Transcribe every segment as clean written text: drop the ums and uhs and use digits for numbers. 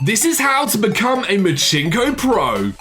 This is how to become a Matchinko Pro.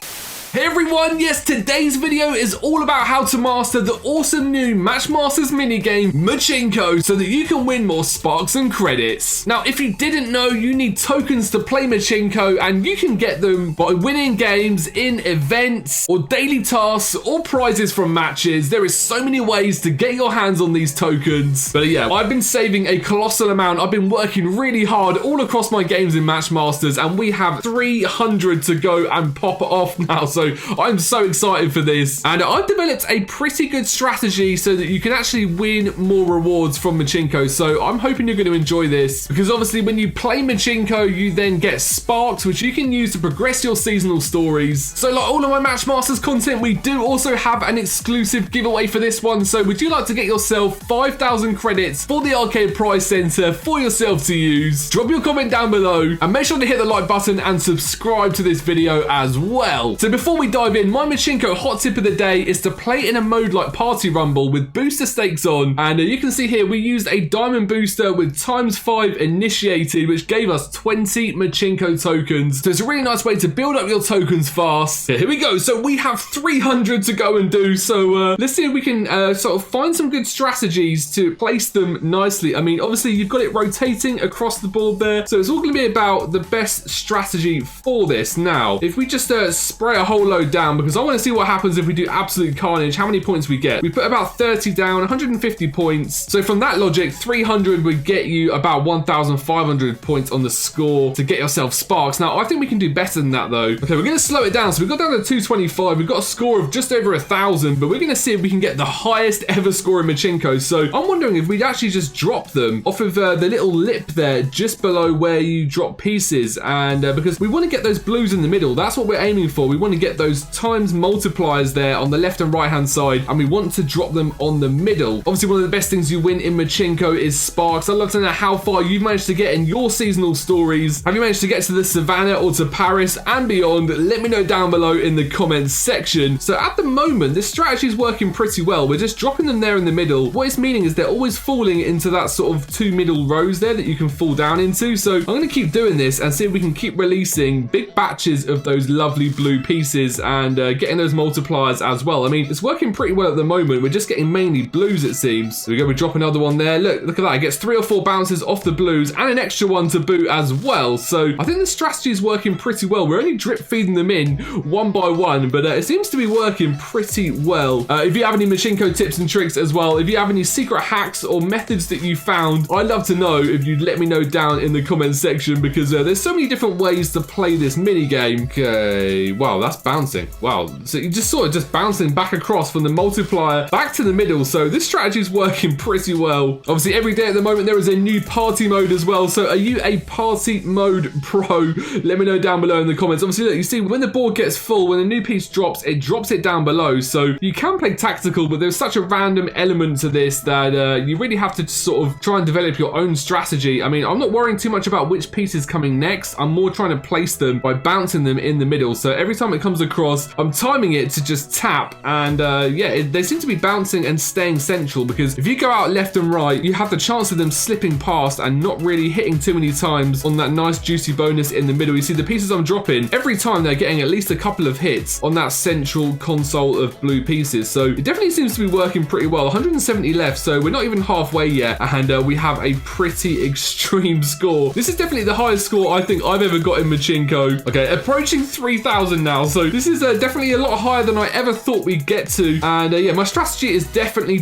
Hey everyone, yes, today's video is all about how to master the awesome new Matchmasters minigame, Matchinko, so that you can win more sparks and credits. Now, if you didn't know, you need tokens to play Matchinko, and you can get them by winning games in events, or daily tasks, or prizes from matches. There is so many ways to get your hands on these tokens. But yeah, I've been saving a colossal amount. I've been working really hard all across my games in Matchmasters, and we have 300 to go and pop it off now. So I'm so excited for this, and I've developed a pretty good strategy so that you can actually win more rewards from Matchinko. So I'm hoping you're going to enjoy this, because obviously when you play Matchinko, you then get sparks, which you can use to progress your seasonal stories. So like all of my Matchmasters content, we do also have an exclusive giveaway for this one. So would you like to get yourself 5,000 credits for the Arcade Prize Center for yourself to use? Drop your comment down below, and make sure to hit the like button and subscribe to this video as well. So before we dive in, my Matchinko hot tip of the day is to play in a mode like Party Rumble with booster stakes on, and you can see here we used a diamond booster with ×5 initiated, which gave us 20 Matchinko tokens. So it's a really nice way to build up your tokens fast. Here we go. So we have 300 to go and do, so let's see if we can sort of find some good strategies to place them nicely. I mean, obviously you've got it rotating across the board there, so it's all going to be about the best strategy for this. Now if we just spray a whole load down, because I want to see what happens if we do absolute carnage, how many points we get. We put about 30 down, 150 points. So from that logic, 300 would get you about 1,500 points on the score to get yourself sparks. Now I think we can do better than that though. Okay, we're going to slow it down. So we've got down to 225. We've got a score of just over 1,000, but we're going to see if we can get the highest ever score in Matchinko. So I'm wondering if we'd actually just drop them off of the little lip there just below where you drop pieces, and because we want to get those blues in the middle. That's what we're aiming for. We want to get those times multipliers there on the left and right hand side, and we want to drop them on the middle. Obviously one of the best things you win in Matchinko is sparks. I'd love to know how far you've managed to get in your seasonal stories. Have you managed to get to the Savannah or to Paris and beyond? Let me know down below in the comments section. So at the moment this strategy is working pretty well. We're just dropping them there in the middle. What it's meaning is they're always falling into that sort of two middle rows there that you can fall down into. So I'm going to keep doing this and see if we can keep releasing big batches of those lovely blue pieces and getting those multipliers as well. I mean, it's working pretty well at the moment. We're just getting mainly blues, it seems. There we go. We drop another one there. Look at that. It gets 3 or 4 bounces off the blues and an extra one to boot as well. So I think the strategy is working pretty well. We're only drip feeding them in one by one, but it seems to be working pretty well. If you have any Matchinko tips and tricks as well, if you have any secret hacks or methods that you found, I'd love to know if you'd let me know down in the comments section, because there's so many different ways to play this mini game. Okay, wow, that's bouncing. Wow, so you just sort of just bouncing back across from the multiplier back to the middle. So this strategy is working pretty well. Obviously every day at the moment there is a new party mode as well. So are you a party mode pro? Let me know down below in the comments. Obviously look, you see when the board gets full, when a new piece drops, it drops it down below. So you can play tactical, but there's such a random element to this that you really have to sort of try and develop your own strategy. I mean, I'm not worrying too much about which piece is coming next. I'm more trying to place them by bouncing them in the middle. So every time it comes across, I'm timing it to just tap, and yeah, they seem to be bouncing and staying central, because if you go out left and right, you have the chance of them slipping past and not really hitting too many times on that nice juicy bonus in the middle. You see the pieces I'm dropping, every time they're getting at least a couple of hits on that central console of blue pieces. So it definitely seems to be working pretty well. 170 left, so we're not even halfway yet, and we have a pretty extreme score. This is definitely the highest score I think I've ever got in Matchinko. Okay, approaching 3,000 now, so this is definitely a lot higher than I ever thought we'd get to, and yeah, my strategy is definitely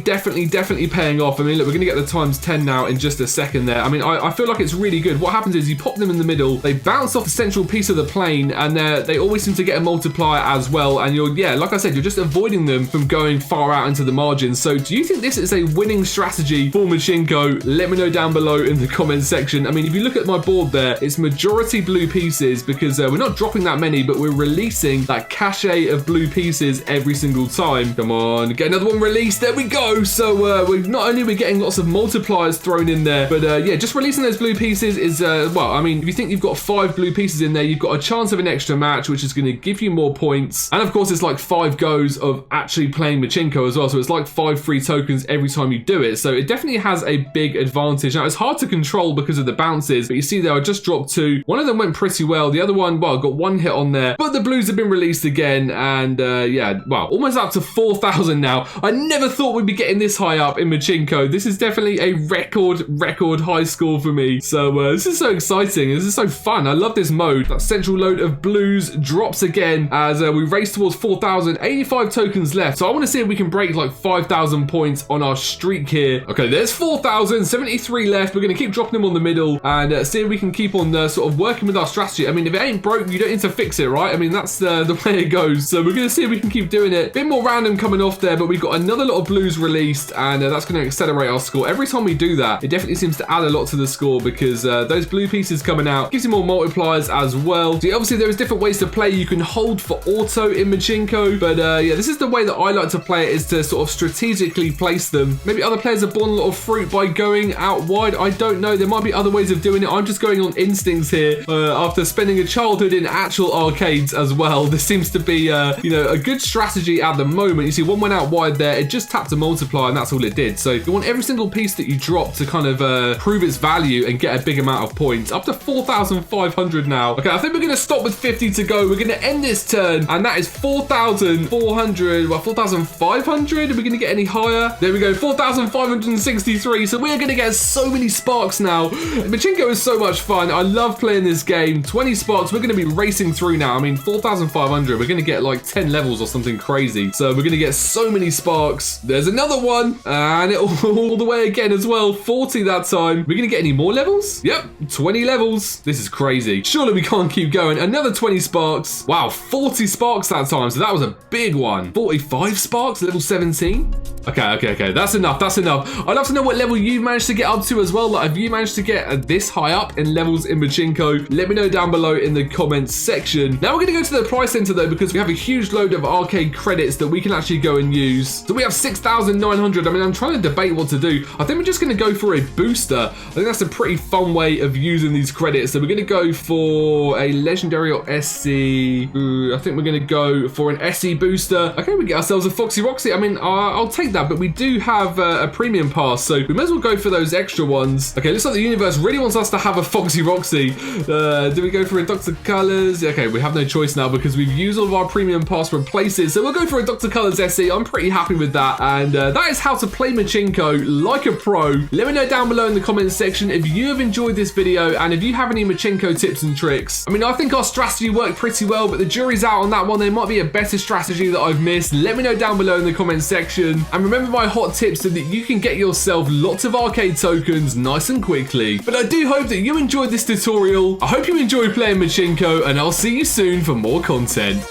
paying off. I mean, look, we're gonna get the ×10 now in just a second there. I mean, I feel like it's really good. What happens is you pop them in the middle, they bounce off the central piece of the plane, and they always seem to get a multiplier as well, and yeah, like I said, you're just avoiding them from going far out into the margins. So do you think this is a winning strategy for Matchinko? Let me know down below in the comments section. I mean, if you look at my board there, it's majority blue pieces, because we're not dropping that many, but we're releasing that cachet of blue pieces every single time. Come on, get another one released. There we go. So we've not only we're getting lots of multipliers thrown in there, but yeah, just releasing those blue pieces is, well, I mean, if you think you've got 5 blue pieces in there, you've got a chance of an extra match, which is going to give you more points. And of course, it's like 5 goes of actually playing Matchinko as well. So it's like 5 free tokens every time you do it. So it definitely has a big advantage. Now, it's hard to control because of the bounces, but you see there, I just dropped 2. One of them went pretty well. The other one, well, got 1 hit on there, but the blues have been released again. And yeah, well, almost up to 4,000 now. I never thought we'd be getting this high up in Matchinko. This is definitely a record high score for me. So this is so exciting. This is so fun. I love this mode. That central load of blues drops again as we race towards 4,000. 85 tokens left. So I want to see if we can break like 5,000 points on our streak here. Okay, there's 4,000. 73 left. We're going to keep dropping them on the middle and see if we can keep on sort of working with our strategy. I mean, if it ain't broke, you don't need to fix it, right? I mean, that's the way it goes. So we're going to see if we can keep doing it. Bit more random coming off there, but we've got another lot of blues released, and that's going to accelerate our score. Every time we do that, it definitely seems to add a lot to the score because those blue pieces coming out gives you more multipliers as well. So obviously there is different ways to play. You can hold for auto in Matchinko, but yeah, this is the way that I like to play it, is to sort of strategically place them. Maybe other players have born a lot of fruit by going out wide. I don't know. There might be other ways of doing it. I'm just going on instincts here after spending a childhood in actual arcades as well. This seems to be, you know, a good strategy at the moment. You see one went out wide there. It just tapped a multiplier and that's all it did. So you want every single piece that you drop to kind of prove its value and get a big amount of points. Up to 4,500 now. Okay, I think we're going to stop with 50 to go. We're going to end this turn and that is 4,400. Well, 4,500. Are we going to get any higher? There we go. 4,563. So we're going to get so many sparks now. Matchinko is so much fun. I love playing this game. 20 sparks. We're going to be racing through now. I mean, 4,500. We're going to get like 10 levels or something crazy. So we're going to get so many sparks. There's another one. And it all the way again as well. 40 that time. We're going to get any more levels? Yep. 20 levels. This is crazy. Surely we can't keep going. Another 20 sparks. Wow. 40 sparks that time. So that was a big one. 45 sparks. Level 17. Okay. That's enough. I'd love to know what level you've managed to get up to as well. Like, have you managed to get this high up in levels in Matchinko? Let me know down below in the comments section. Now we're going to go to the price center though, because we have a huge load of arcade credits that we can actually go and use. So we have 6,900. I mean, I'm trying to debate what to do. I think we're just going to go for a booster. I think that's a pretty fun way of using these credits. So we're going to go for a legendary or SC. I think we're going to go for an SE booster. Okay, we get ourselves a Foxy Roxy. I mean, I'll take that, but we do have a premium pass, so we may as well go for those extra ones. Okay, looks like the universe really wants us to have a Foxy Roxy. Do we go for a Dr. Colors? Okay, we have no choice now because we've used all of our premium pass replaces, so we'll go for a Dr. Colors SE. I'm pretty happy with that, and that is how to play Matchinko like a pro. Let me know down below in the comments section if you have enjoyed this video and if you have any Matchinko tips and tricks. I mean, I think our strategy worked pretty well, but the jury's out on that one. There might be a better strategy that I've missed. Let me know down below in the comments section, and remember my hot tips so that you can get yourself lots of arcade tokens nice and quickly. But I do hope that you enjoyed this tutorial. I hope you enjoyed playing Matchinko, and I'll see you soon for more content.